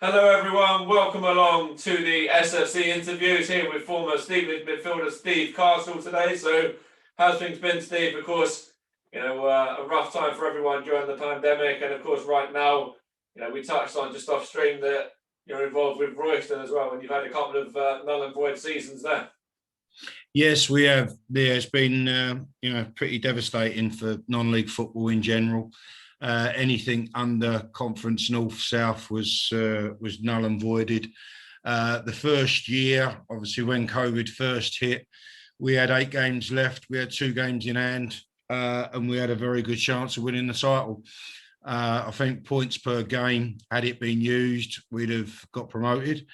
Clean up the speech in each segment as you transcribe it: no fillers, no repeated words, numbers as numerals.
Hello everyone, welcome along to the SFC interviews here with former Stevenage midfielder Steve Castle today. So how's things been, Steve? Of course, a rough time for everyone during the pandemic, and of course right now, we touched on just off stream that you're involved with Royston as well, and you've had a couple of null and void seasons there. Yes, we have. Yeah, it's been pretty devastating for non-league football in general. Anything under Conference North South was null and voided. The first year, obviously, when COVID first hit, we had 8 games left. We had 2 games in hand, and we had a very good chance of winning the title. I think points per game, had it been used, we'd have got promoted.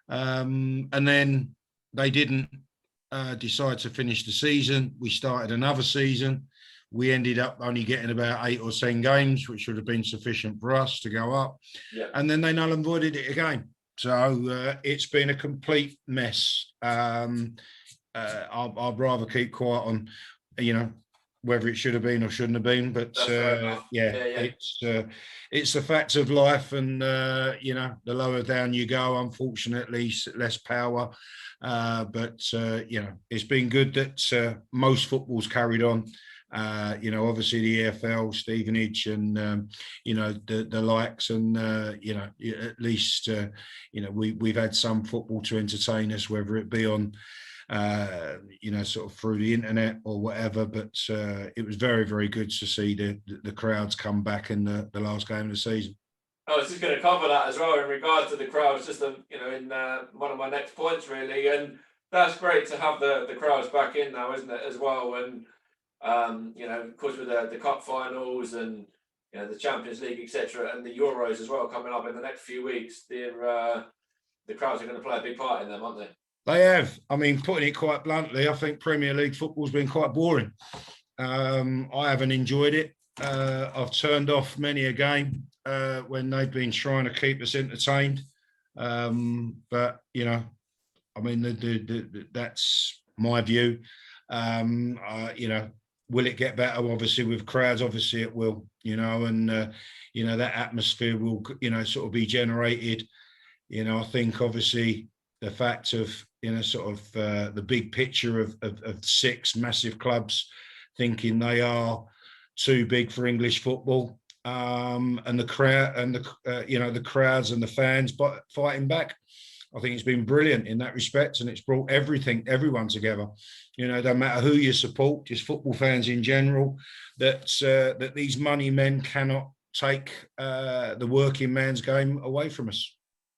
And then they didn't decide to finish the season. We started another season. We ended up only getting about 8 or 10 games, which would have been sufficient for us to go up. Yeah. And then they null and voided it again. So it's been a complete mess. I'd rather keep quiet on, whether it should have been or shouldn't have been. But it's the facts of life. And, the lower down you go, unfortunately, less power. But it's been good that most football's carried on. Obviously the EFL, Stevenage, and the likes, and at least we've had some football to entertain us, whether it be on sort of through the internet or whatever. But it was very, very good to see the crowds come back in the last game of the season. I was just going to cover that as well in regard to the crowds, just in one of my next points really, and that's great to have the crowds back in now, isn't it, as well? And of course, with the cup finals and the Champions League, etc., and the Euros as well coming up in the next few weeks, the crowds are going to play a big part in them, aren't they? They have. I mean, putting it quite bluntly, I think Premier League football's been quite boring. I haven't enjoyed it. I've turned off many a game when they've been trying to keep us entertained. But I mean, that's my view. Will it get better? Obviously, with crowds, obviously it will, and that atmosphere will, sort of be generated. I think obviously the fact of, the big picture of 6 massive clubs thinking they are too big for English football, and the crowd and the crowds and the fans but fighting back. I think it's been brilliant in that respect, and it's brought everyone together. Don't matter who you support, just football fans in general, that these money men cannot take the working man's game away from us.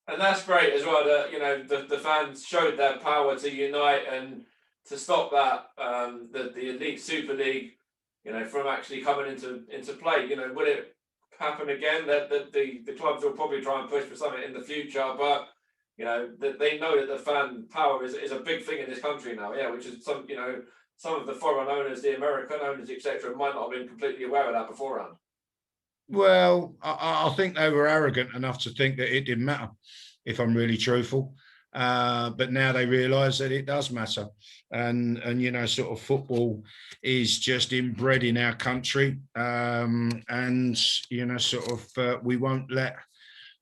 And that's great as well, that, the fans showed their power to unite and to stop that, the Elite Super League, from actually coming into play. Will it happen again? That the clubs will probably try and push for something in the future, but that they know that the fan power is a big thing in this country now, which is some of the foreign owners, the American owners, etc., might not have been completely aware of that beforehand. Well, I think they were arrogant enough to think that it didn't matter, if I'm really truthful. But now they realise that it does matter, and sort of football is just inbred in our country, and sort of we won't let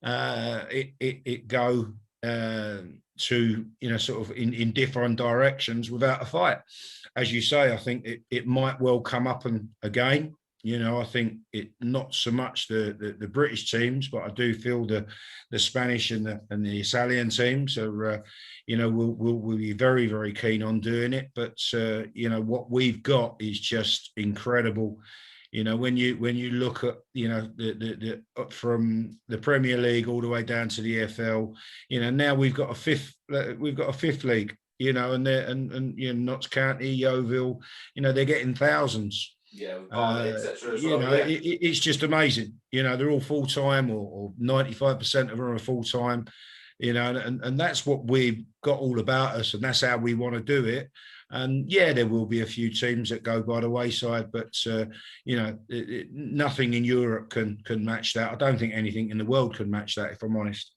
it go to sort of in different directions without a fight. As you say, I think it might well come up again. I think it not so much the British teams, but I do feel the Spanish and the Italian teams are we'll be very, very keen on doing it. But what we've got is just incredible. When you look at the from the Premier League all the way down to the EFL, now we've got a fifth league, and Notts County, Yeovil, they're getting thousands. Etc. It's just amazing. They're all full time, or 95% of them are full time. And that's what we've got all about us, and that's how we want to do it. And there will be a few teams that go by the wayside, but nothing in Europe can match that. I don't think anything in the world can match that, if I'm honest.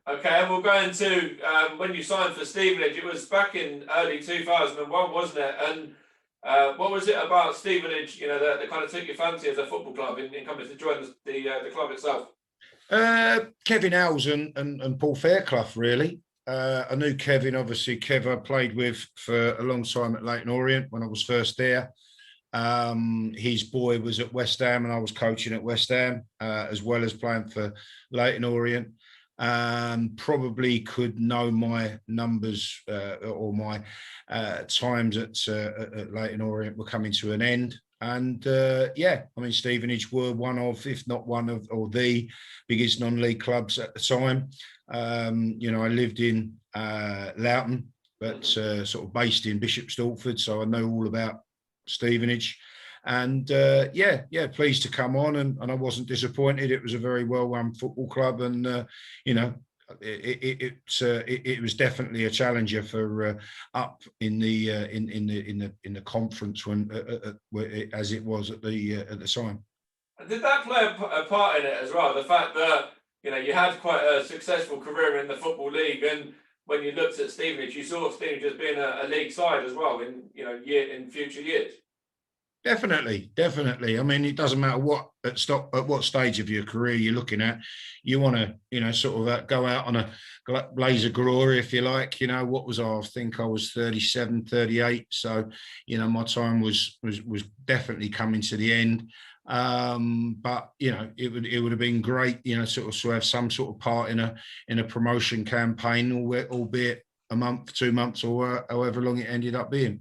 Okay, and we'll go into when you signed for Stevenage. It was back in early 2001, wasn't it? And what was it about Stevenage, that kind of took your fancy as a football club in coming to join the club itself? Kevin Howes and Paul Fairclough, really. I knew Kevin, obviously. Kev I played with for a long time at Leyton Orient when I was first there. His boy was at West Ham and I was coaching at West Ham, as well as playing for Leyton Orient. Probably could know my numbers or my times at Leyton Orient were coming to an end. And yeah, I mean, Stevenage were one of, if not one of, or the biggest non-league clubs at the time. You know, I lived in Loughton, but sort of based in Bishop Stortford, so I know all about Stevenage. And yeah, pleased to come on, and I wasn't disappointed. It was a very well-run football club, and you know, it was definitely a challenger for up in the conference when as it was at the time. Did that play a part in it as well? The fact that, you know, you had quite a successful career in the Football League, and when you looked at Stevenage, you saw Stevenage as being a league side as well in, you know, in future years. Definitely. I mean, it doesn't matter at what stage of your career you're looking at. You want to, you know, sort of go out on a blaze of glory, if you like. You know, what was I think I was 37, 38. So, you know, my time was definitely coming to the end. But you know, it would have been great, you know, sort of to have some sort of part in a promotion campaign, albeit a month, 2 months, or however long it ended up being.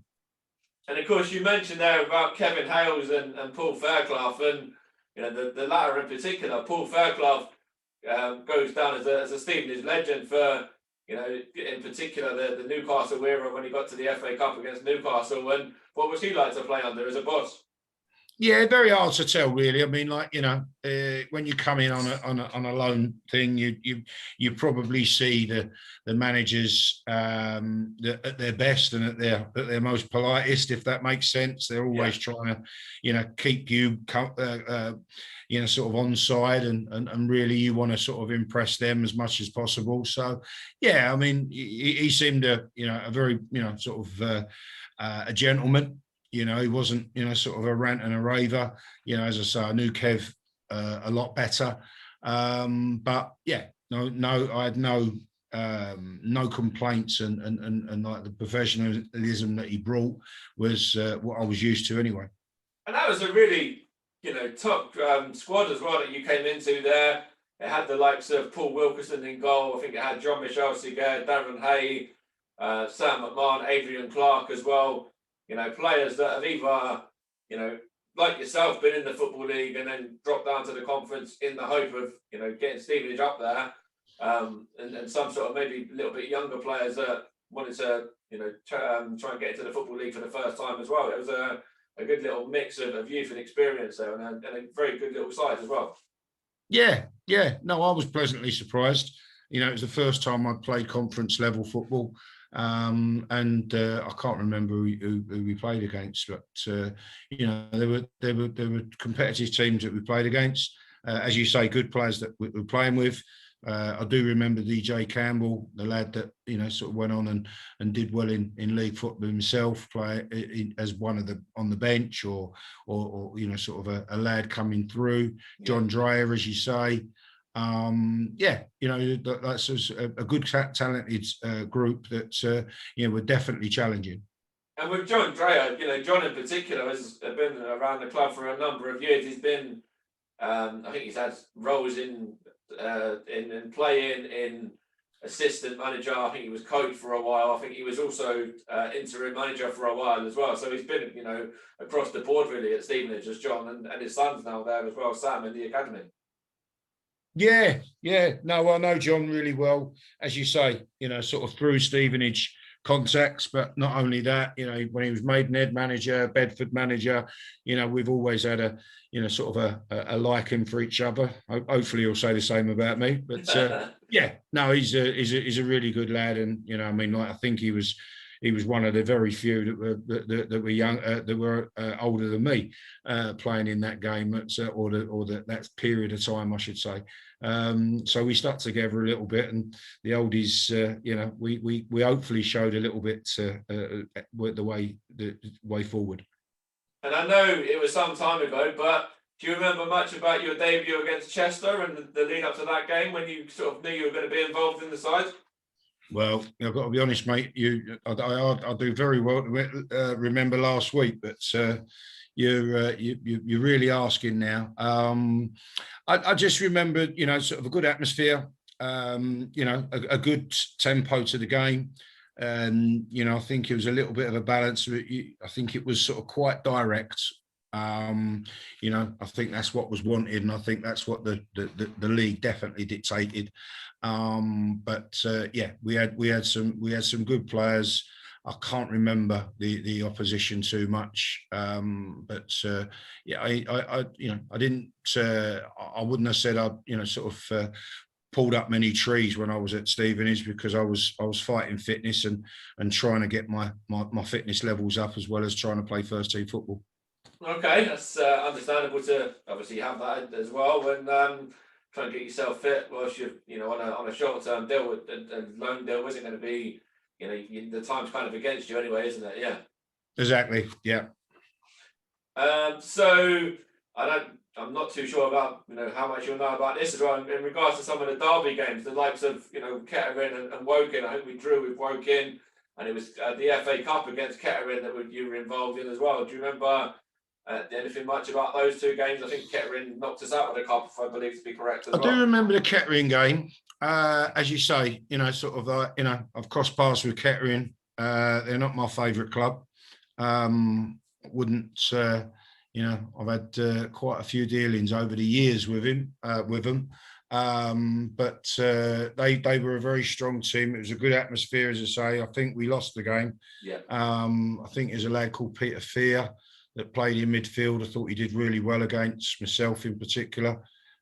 And of course, you mentioned there about Kevin Hales and Paul Fairclough, and you know the latter in particular. Paul Fairclough goes down as a Stevenage legend for, you know, in particular the Newcastle era when he got to the FA Cup against Newcastle. And what was he like to play under as a boss? Yeah, very hard to tell, really. I mean, like, you know, when you come in on a loan thing, you probably see the managers at their best and at their most politest, if that makes sense. They're always trying to, you know, keep you, you know, sort of on side, and really you want to sort of impress them as much as possible. So, yeah, I mean, he seemed a very, you know, sort of a gentleman. You know, he wasn't, you know, sort of a rant and a raver. You know, as I say, I knew Kev a lot better. But yeah, no, I had no complaints, and like the professionalism that he brought was what I was used to anyway. And that was a really, you know, top squad as well that you came into there. It had the likes of Paul Wilkerson in goal. I think it had John Michel Seguin, Darren Hay, Sam McMahon, Adrian Clark as well. You know, players that have either, you know, like yourself, been in the Football League and then dropped down to the conference in the hope of, you know, getting Stevenage up there, and some sort of maybe a little bit younger players that wanted to, you know, try and get into the Football League for the first time as well. It was a good little mix of youth and experience there, and a very good little side as well. Yeah. No, I was pleasantly surprised. You know, it was the first time I'd played conference level football. And I can't remember who we played against, but you know, there were competitive teams that we played against. As you say, good players that we were playing with. I do remember DJ Campbell, the lad that, you know, sort of went on and did well in league football himself, play as one of on the bench, or you know, sort of a lad coming through. John Dreyer, as you say. Yeah, you know, that's a good talented group that you know, were definitely challenging. And with John Dreyer, you know, John in particular has been around the club for a number of years. He's been, I think he's had roles in playing, in assistant manager. I think he was coach for a while. I think he was also interim manager for a while as well. So he's been, you know, across the board really at Stevenage as John, and his son's now there as well, Sam, in the academy. Yeah. No, I know John really well, as you say, you know, sort of through Stevenage contacts, but not only that, you know, when he was Maidenhead manager, Bedford manager, you know, we've always had a, you know, sort of a liking for each other. Hopefully he'll say the same about me, but yeah, no, he's a really good lad. And, you know, I mean, like, I think he was one of the very few that were young, that were older than me, playing in that game, that period of time, I should say. So we stuck together a little bit, and the oldies, you know, we hopefully showed a little bit the way forward. And I know it was some time ago, but Do you remember much about your debut against Chester and the lead up to that game when you sort of knew you were going to be involved in the side? Well, I've got to be honest, mate. I do very well to remember last week, but you're really asking now. I just remember, sort of a good atmosphere, a good tempo to the game. And, I think it was a little bit of a balance. I think it was sort of quite direct. I think that's what was wanted, and I think that's what the league definitely dictated. We had some good players. I can't remember the opposition too much, I didn't. I wouldn't have said I pulled up many trees when I was at Stevenage, because I was fighting fitness and trying to get my fitness levels up, as well as trying to play first team football. Okay, that's understandable to obviously have that as well when trying to get yourself fit whilst you're on a short term deal with a loan deal isn't going to be the time's kind of against you anyway, isn't it? Yeah. Exactly. Yeah. So I'm not too sure about how much you'll know about this as well in regards to some of the derby games, the likes of Kettering and Woking. I think we drew with Woking, and it was the FA Cup against Kettering that you were involved in as well. Do you remember anything much about those two games? I think Kettering knocked us out of the cup, if I believe to be correct as well. I do remember the Kettering game. As you say, I've crossed paths with Kettering. They're not my favourite club. Wouldn't I've had quite a few dealings over the years with them. But they were a very strong team. It was a good atmosphere, as I say. I think we lost the game. Yeah. I think there's a lad called Peter Fear that played in midfield. I thought he did really well against myself in particular.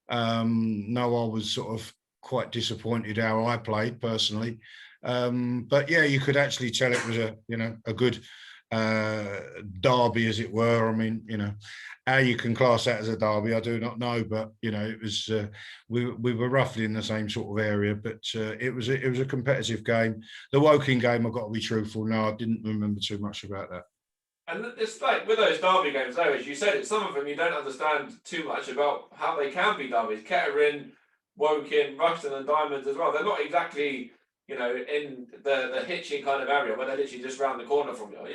I was sort of quite disappointed how I played personally. But yeah, you could actually tell it was a good derby, as it were. I mean, how you can class that as a derby, I do not know, but it was we were roughly in the same sort of area, but it was a competitive game. The Woking game, I've got to be truthful, no, I didn't remember too much about that. And it's like with those derby games, though, as you said, some of them you don't understand too much about how they can be derbies. Kettering, Woking, Ruxton and Diamonds as well. They're not exactly, in the Hitchin kind of area where they're literally just round the corner from you.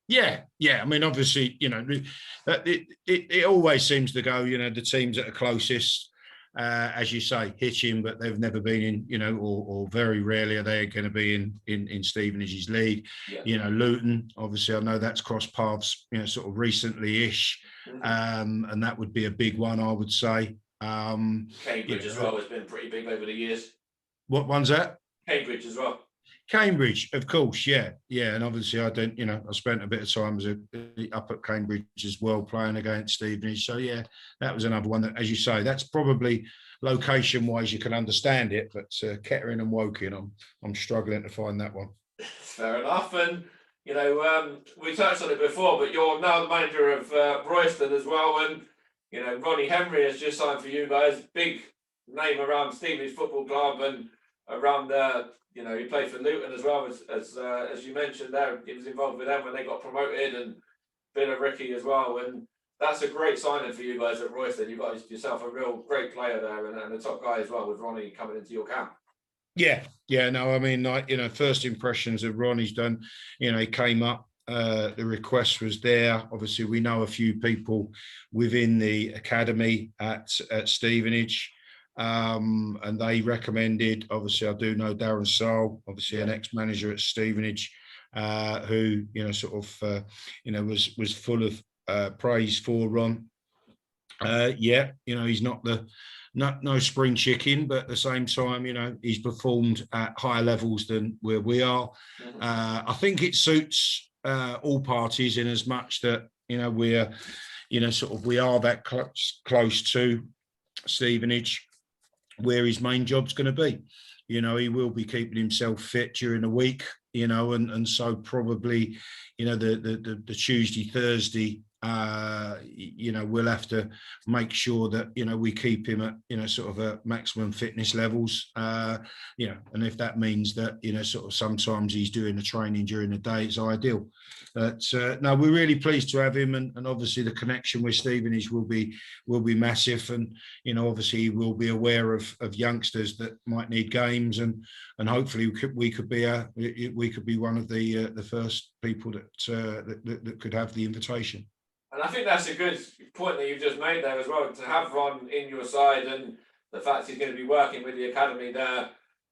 Yeah. Yeah. I mean, obviously, it always seems to go, the teams that are closest, as you say, Hitchin, but they've never been in, or very rarely are they going to be in Stevenage's league. Yeah. Luton, obviously, I know that's crossed paths, sort of recently-ish, and that would be a big one, I would say. Cambridge as well has been pretty big over the years. What one's that? Cambridge as well. Cambridge, of course, yeah, and obviously I spent a bit of time up at Cambridge as well, playing against Stevenage. So yeah, that was another one that, as you say, that's probably location-wise you can understand it, but Kettering and Woking, I'm struggling to find that one. Fair enough, and we touched on it before, but you're now the manager of Royston as well, and Ronnie Henry has just signed for you guys. Big name around Stevenage Football Club and around he played for Luton as well, as you mentioned there. He was involved with them when they got promoted, and Villa Ricky as well. And that's a great signing for you guys at Royston. You've got yourself a real great player there, and a top guy as well, with Ronnie coming into your camp. Yeah. No, I mean, first impressions of Ronnie's done. He came up. The request was there. Obviously, we know a few people within the academy at Stevenage. And they recommended, obviously I do know Darren Searle, obviously an ex-manager at Stevenage, who was full of praise for Ron. He's not no spring chicken, but at the same time, he's performed at higher levels than where we are. I think it suits all parties, in as much that we are that close to Stevenage, where his main job's going to be. He will be keeping himself fit during the week, and so probably, the Tuesday, Thursday we'll have to make sure that, we keep him at, sort of a maximum fitness levels, and if that means that, sort of sometimes he's doing the training during the day, it's ideal. But no, we're really pleased to have him, and obviously the connection with Stevenage will be massive, and obviously he will be aware of youngsters that might need games, and hopefully we could be one of the first people that could have the invitation. And I think that's a good point that you've just made there as well, to have Ron in your side, and the fact he's going to be working with the academy there.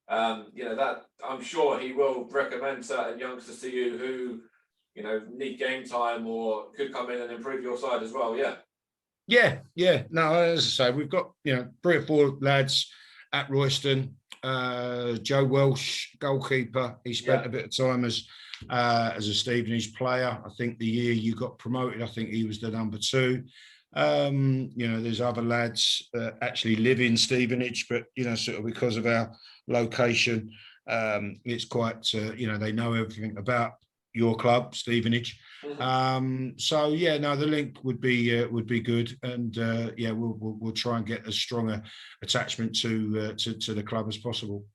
That I'm sure he will recommend certain youngsters to you who, need game time or could come in and improve your side as well. Yeah. No, as I say, we've got 3 or 4 lads at Royston. Joe Welsh, goalkeeper. He spent a bit of time as a Stevenage player. I think the year you got promoted, I think he was the number 2. There's other lads that actually live in Stevenage, but sort of because of our location, it's quite they know everything about your club, Stevenage. Mm-hmm. The link would be good, and we'll try and get as strong a attachment to the club as possible.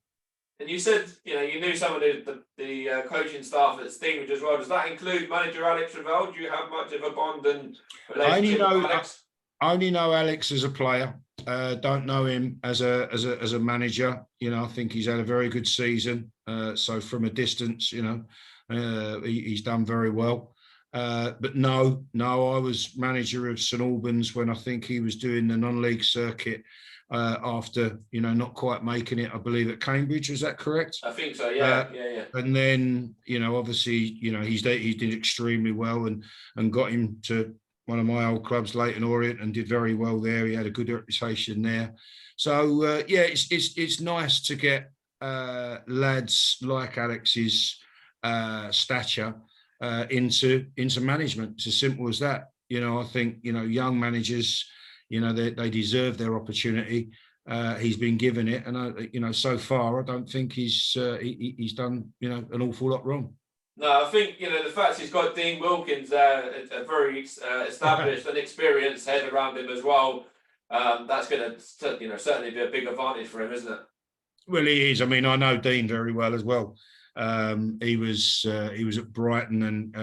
And you said you knew some of the coaching staff at Stevenage as well. Does that include manager Alex Ravel? Do you have much of a bond and relationship with Alex? I only know Alex as a player. Don't know him as a manager. I think he's had a very good season. So from a distance, he's done very well. But no, I was manager of St Albans when I think he was doing the non-league circuit after, not quite making it, I believe, at Cambridge. Was that correct? I think so, yeah. And then, obviously, he did extremely well and got him to one of my old clubs, Leyton Orient, and did very well there. He had a good reputation there. So, it's nice to get lads like Alex's stature into management. It's as simple as that. I think young managers, they deserve their opportunity. He's been given it, and so far I don't think he's done an awful lot wrong. No, I think the fact he's got Dean Wilkins there, a very established and experienced head around him as well. That's going to certainly be a big advantage for him, isn't it? Well, he is. I mean, I know Dean very well as well. He was at Brighton and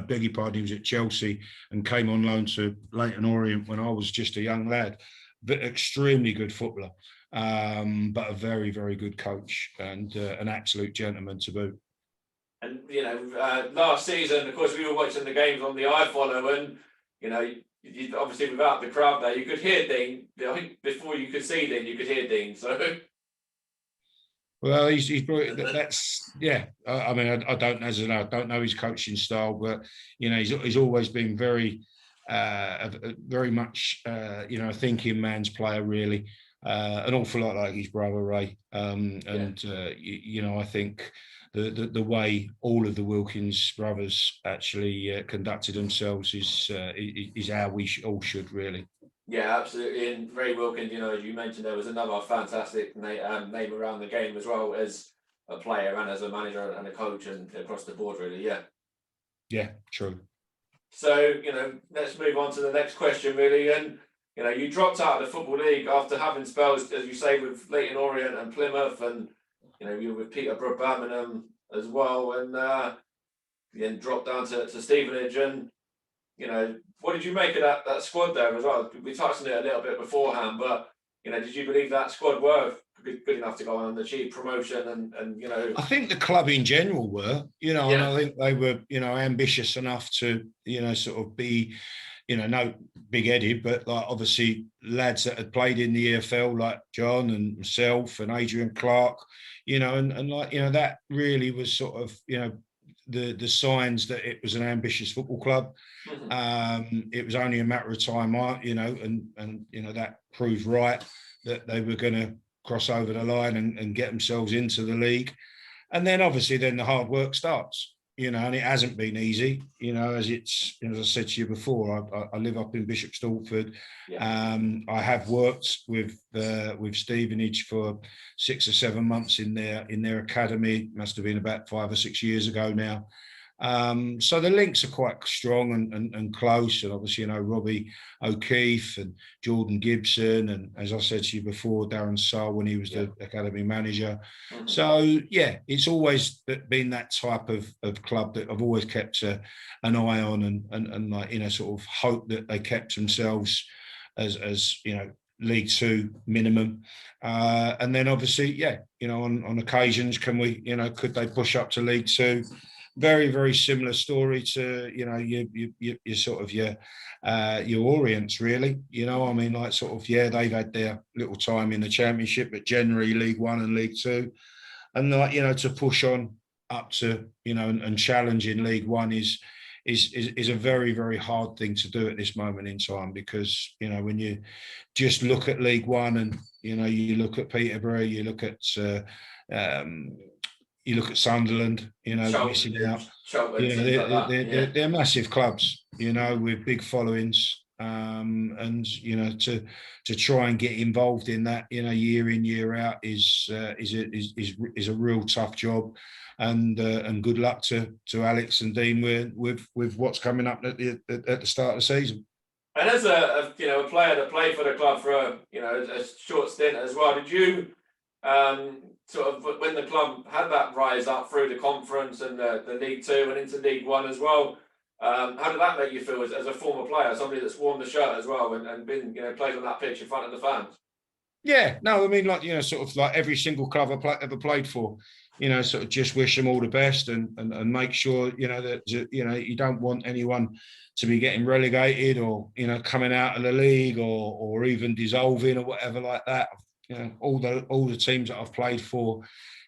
beg your pardon, he was at Chelsea and came on loan to Leyton Orient when I was just a young lad. But extremely good footballer, but a very, very good coach and an absolute gentleman to boot. And last season, of course, we were watching the games on the iFollow, and you obviously without the crowd there, you could hear Dean. I think before you could see Dean, you could hear Dean. So. Well, that's yeah. I mean, I don't know his coaching style, but he's always been very much a thinking man's player, really. An awful lot like his brother Ray, I think the way all of the Wilkins brothers actually conducted themselves is how we all should, really. Yeah, absolutely. And Ray Wilkins, as you mentioned, there was another fantastic name around the game as well as a player and as a manager and a coach and across the board, really. Yeah, true. So, let's move on to the next question, really. And, you dropped out of the Football League after having spells, as you say, with Leyton Orient and Plymouth, and, you were with Peterborough, Birmingham as well, and then dropped down to Stevenage. And, what did you make of that squad there as well? We touched on it a little bit beforehand, but, did you believe that squad were good enough to go on the cheap promotion and I think the club in general were, and I think they were, ambitious enough to, sort of be, no big-headed, but like obviously lads that had played in the EFL like John and myself and Adrian Clark, and like, that really was sort of, the signs that it was an ambitious football club. Mm-hmm. It was only a matter of time, and that proved right that they were going to cross over the line and get themselves into the league. And then obviously then the hard work starts, and it hasn't been easy, as I said to you before, I live up in Bishop Stortford. Yeah. I have worked with Stevenage for 6 or 7 months in their academy. Must have been about 5 or 6 years ago now. So the links are quite strong and close. And obviously, you know, Robbie O'Keefe and Jordan Gibson. And as I said to you before, Darren Saar when he was the academy manager. Mm-hmm. So, yeah, it's always been that type of club that I've always kept an eye on and like, you know, sort of hope that they kept themselves as you know, League Two minimum. And then obviously, yeah, you know, on occasions, could they push up to League Two? Very, very similar story to, you know, your sort of your Orients, really. You know, I mean, like sort of, yeah, they've had their little time in the Championship, but generally League One and League Two. And like, you know, to push on up to, you know, and challenge in League One is a very, very hard thing to do at this moment in time, because, you know, when you just look at League One and, you know, you look at Peterborough, you look at Sunderland, you know, missing out. You know, they're massive clubs, you know, with big followings, and you know, to try and get involved in that, you know, year in year out is a real tough job, and good luck to Alex and Dean with what's coming up at the start of the season. And as a player that played for the club for a short stint as well, did you sort of, when the club had that rise up through the conference and the League Two and into League One as well, how did that make you feel as a former player, somebody that's worn the shirt as well and been, you know, played on that pitch in front of the fans? Yeah, no, I mean, like, you know, sort of like every single club I ever played for, you know, sort of just wish them all the best and make sure, you know, that, you know, you don't want anyone to be getting relegated or, you know, coming out of the league or even dissolving or whatever like that. You know, all the teams that I've played for,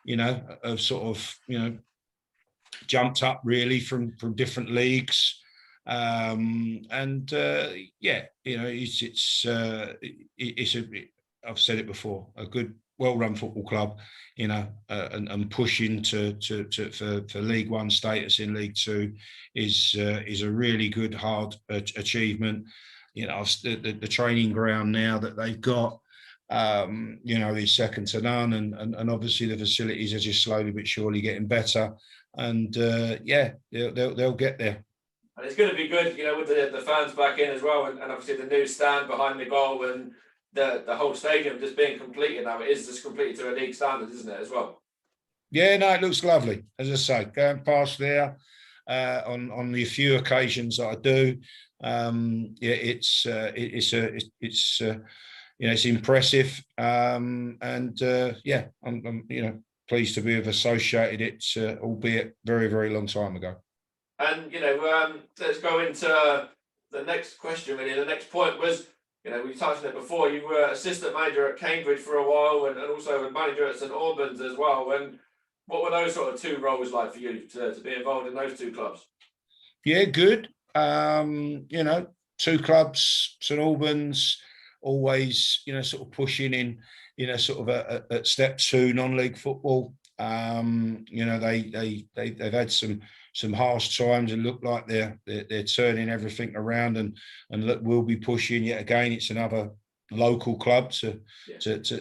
you know, have sort of, you know, jumped up really from different leagues, and yeah, you know, I've said it before, a good, well-run football club, you know, and pushing for League One status in League Two is a really good, hard achievement. You know, the training ground now that they've got, you know, is second to none, and obviously the facilities are just slowly but surely getting better, and yeah, they'll get there. And it's going to be good, you know, with the fans back in as well, and obviously the new stand behind the goal and the whole stadium just being completed now. It is just completed to a league standard, isn't it, as well? Yeah, no, it looks lovely. As I say, going past there on the few occasions that I do, yeah, it's you know, it's impressive, and yeah, I'm you know, pleased to be associated it, albeit very, very long time ago. And you know, let's go into the next question. Really, the next point was, you know, we touched on it before. You were assistant manager at Cambridge for a while, and also a manager at St Albans as well. And what were those sort of two roles like for you to be involved in those two clubs? Yeah, good. You know, two clubs, St Albans, always, you know, sort of pushing in, you know, sort of at step two non-league football. You know, they've had some harsh times and look like they're turning everything around and look, we'll be pushing yet again. It's another local club to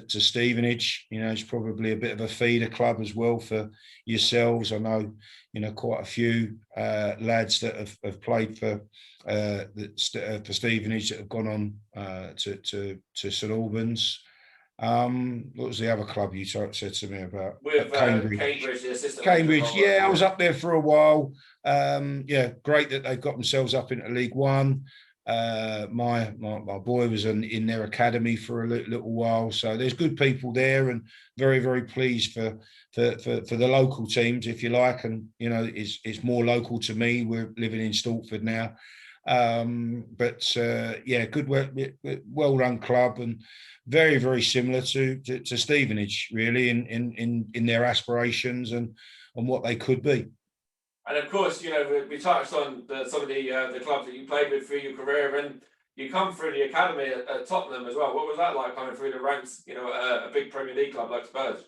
Stevenage. You know, it's probably a bit of a feeder club as well for yourselves. I know, you know, quite a few lads that have played for Stevenage that have gone on to St Albans. What was the other club you said to me about? With Cambridge, the assistant Cambridge, yeah, I was up there for a while. Yeah, great that they've got themselves up into League One. My boy was in their academy for a little while, so there's good people there, and very, very pleased for the local teams, if you like. And you know, it's more local to me. We're living in Stalford now, but yeah, good, well-run club, and very, very similar to Stevenage, really, in their aspirations and what they could be. And of course, you know, we touched on some of the clubs that you played with through your career, and you come through the academy at Tottenham as well. What was that like, coming through the ranks, you know, a big Premier League club like Spurs?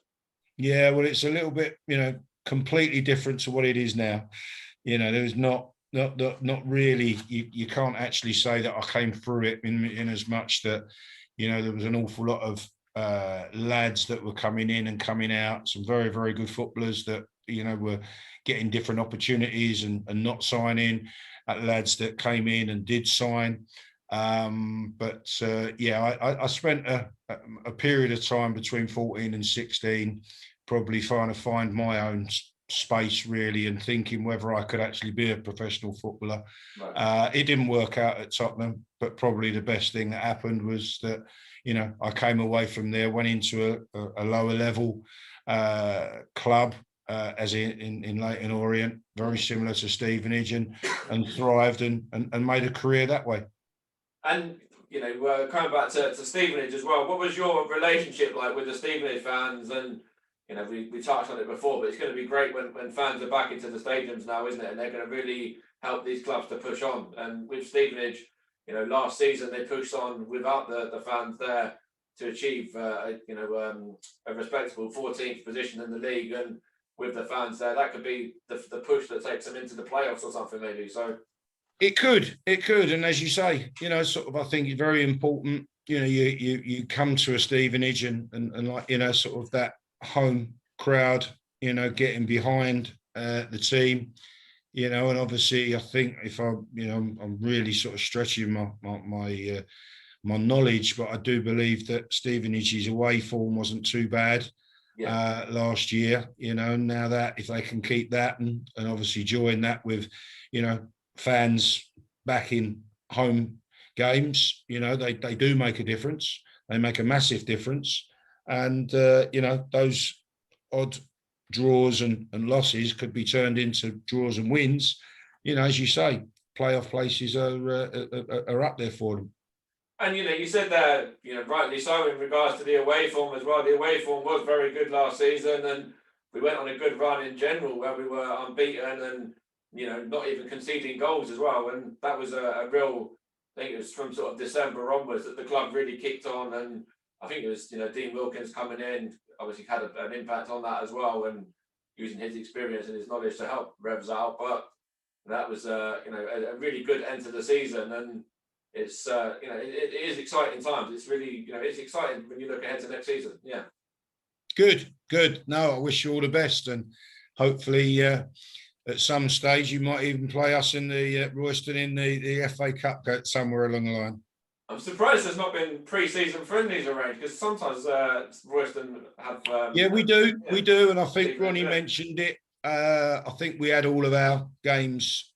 Yeah, well, it's a little bit, you know, completely different to what it is now. You know, there's not really, you can't actually say that I came through it in as much that, you know, there was an awful lot of lads that were coming in and coming out, some very, very good footballers that, were getting different opportunities and not signing, at lads that came in and did sign. I spent a period of time between 14 and 16 probably trying to find my own space, really, and thinking whether I could actually be a professional footballer. Right. It didn't work out at Tottenham, but probably the best thing that happened was that, I came away from there, went into a lower level club, as in Leighton Orient, very similar to Stevenage, and thrived and made a career that way. And coming back to Stevenage as well, what was your relationship like with the Stevenage fans? And we touched on it before, but it's going to be great when fans are back into the stadiums now, isn't it? And they're going to really help these clubs to push on. And with Stevenage, last season they pushed on without the fans there to achieve a respectable 14th position in the league. And with the fans there, that could be the push that takes them into the playoffs or something, maybe. So it could, and as you say, sort of, I think it's very important. You come to a Stevenage and sort of that home crowd, getting behind the team, and obviously I think if I'm really sort of stretching my knowledge, but I do believe that Stevenage's away form wasn't too bad last year, now that if they can keep that and obviously join that with, fans back in home games, they do make a difference. They make a massive difference. And, those odd draws and losses could be turned into draws and wins. As you say, playoff places are up there for them. And, you said that, rightly so in regards to the away form as well. The away form was very good last season, and we went on a good run in general where we were unbeaten and, not even conceding goals as well. And that was a real, I think it was from sort of December onwards that the club really kicked on. And I think it was, Dean Wilkins coming in, obviously had an impact on that as well, and using his experience and his knowledge to help Revs out. But that was, a really good end to the season. And it's, it is exciting times. It's really, it's exciting when you look ahead to next season. Yeah. Good. No, I wish you all the best. And hopefully, at some stage, you might even play us in the Royston in the FA Cup somewhere along the line. I'm surprised there's not been pre-season friendlies arranged, because sometimes Royston have. We do, and I think Ronnie mentioned it. I think we had all of our games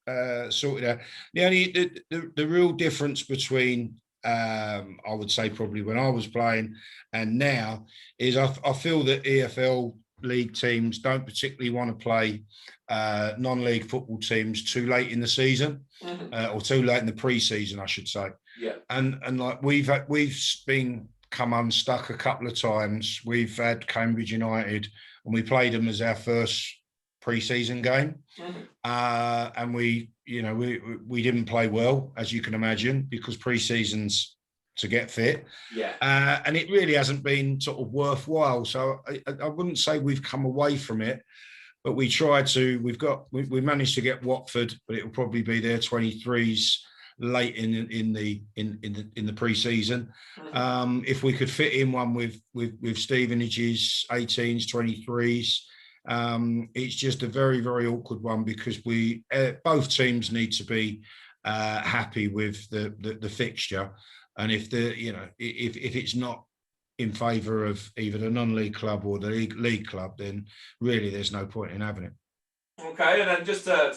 sorted out. The real difference between I would say probably when I was playing and now is I feel that EFL league teams don't particularly want to play non-league football teams too late in the season, or too late in the pre-season, I should say. Yeah. And like we've been come unstuck a couple of times. We've had Cambridge United, and we played them as our first pre-season game, and we didn't play well, as you can imagine, because pre-season's to get fit. Yeah. And it really hasn't been sort of worthwhile. So I wouldn't say we've come away from it, but we tried to. We managed to get Watford, but it will probably be their 23s late in the pre-season. If we could fit in one with Stevenage's 18s, 23s. It's just a very, very awkward one, because we both teams need to be happy with the fixture, and if it's not in favour of either the non-league club or the league club, then really there's no point in having it. Okay, and then just to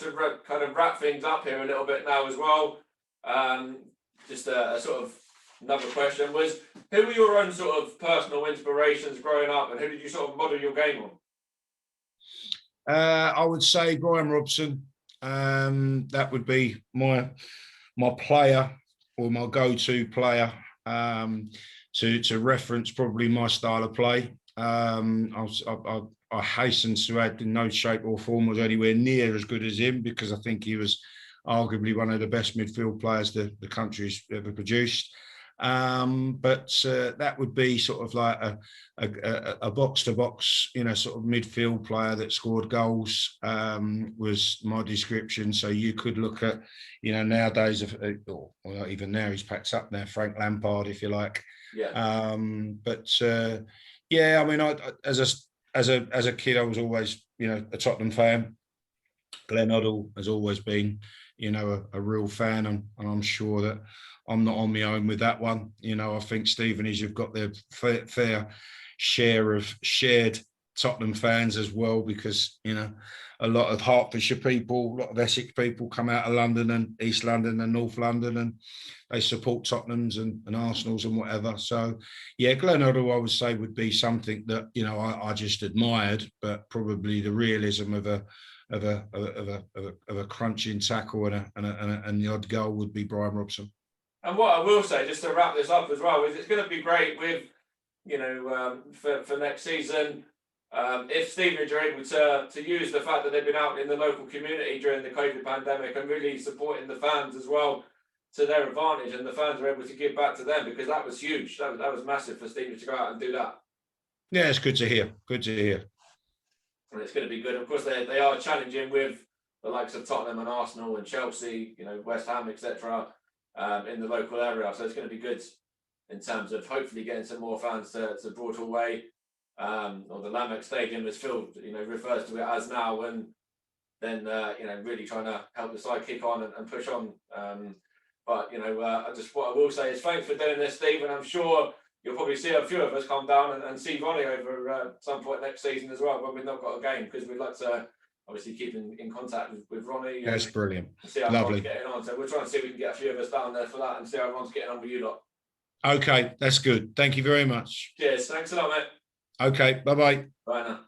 kind of wrap things up here a little bit now as well, just a sort of another question was, who were your own sort of personal inspirations growing up, and who did you sort of model your game on? I would say Brian Robson. That would be my player, or my go-to player, to reference probably my style of play. I hasten to add, in no shape or form was anywhere near as good as him, because I think he was arguably one of the best midfield players the country's ever produced. But that would be sort of like a box-to-box, sort of midfield player that scored goals, was my description. So you could look at, nowadays, or even now, he's packed up now, Frank Lampard, if you like. Yeah. I mean, as a kid, I was always a Tottenham fan. Glenn Hoddle has always been, a real fan, and I'm sure that I'm not on my own with that one. I think Stevenage have got their fair share of shared Tottenham fans as well, because a lot of Hertfordshire people, a lot of Essex people come out of London and East London and North London, and they support Tottenhams and Arsenals and whatever. So yeah, Glenn Hoddle, I would say, would be something that I just admired, but probably the realism of a crunching tackle and the odd goal would be Brian Robson. And what I will say, just to wrap this up as well, is it's going to be great with for next season. If Stevenage are able to use the fact that they've been out in the local community during the COVID pandemic and really supporting the fans as well to their advantage, and the fans are able to give back to them, because that was huge. That was massive for Stevenage to go out and do that. Yeah, it's good to hear. Good to hear. And it's going to be good. Of course, they are challenging with the likes of Tottenham and Arsenal and Chelsea, West Ham, etc. In the local area. So it's going to be good in terms of hopefully getting some more fans to Broadhall Way. Or the Lambeck Stadium is filled, refers to it as now, and then really trying to help the side kick on and push on. But what I will say is thanks for doing this, Steve, and I'm sure you'll probably see a few of us come down and see Ronnie over some point next season as well, when we've not got a game, because we'd like to obviously keep in contact with Ronnie. That's brilliant. See how Lovely. Ron's getting on. So we're trying to see if we can get a few of us down there for that and see how Ron's getting on with you lot. Okay, that's good. Thank you very much. Cheers. Thanks a lot, mate. Okay, bye-bye. Bye now.